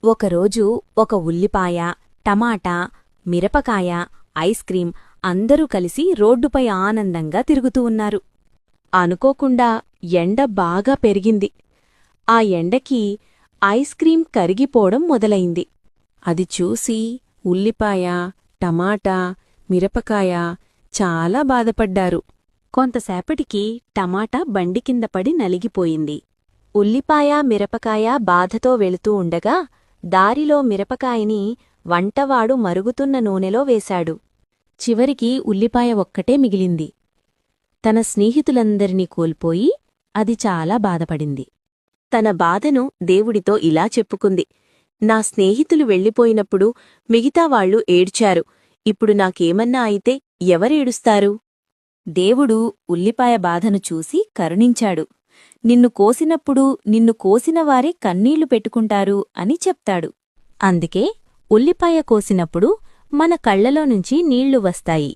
ఒకరోజు ఒక ఉల్లిపాయ, టమాటా, మిరపకాయ, ఐస్ క్రీం అందరూ కలిసి రోడ్డుపై ఆనందంగా తిరుగుతూ ఉన్నారు. అనుకోకుండా ఎండ బాగా పెరిగింది. ఆ ఎండకి ఐస్ క్రీం కరిగిపోవడం మొదలైంది. అది చూసి ఉల్లిపాయ, టమాటా, మిరపకాయ చాలా బాధపడ్డారు. కొంతసేపటికి టమాటా బండి కింద పడి నలిగిపోయింది. ఉల్లిపాయ, మిరపకాయ బాధతో వెళుతూ ఉండగా దారిలో మిరపకాయని వంటవాడు మరుగుతున్న నూనెలో వేశాడు. చివరికి ఉల్లిపాయ ఒక్కటే మిగిలింది. తన స్నేహితులందరినీ కోల్పోయి అది చాలా బాధపడింది. తన బాధను దేవుడితో ఇలా చెప్పుకుంది: నా స్నేహితులు వెళ్ళిపోయినప్పుడు మిగతావాళ్లు ఏడ్చారు. ఇప్పుడు నాకేమన్నా అయితే ఎవరేడుస్తారు? దేవుడు ఉల్లిపాయ బాధను చూసి కరుణించాడు. నిన్ను కోసినప్పుడు నిన్ను కోసినవారే కన్నీళ్లు పెట్టుకుంటారు అని చెప్తాడు. అందుకే ఉల్లిపాయ కోసినప్పుడు మన కళ్లలో నుంచి నీళ్లు వస్తాయి.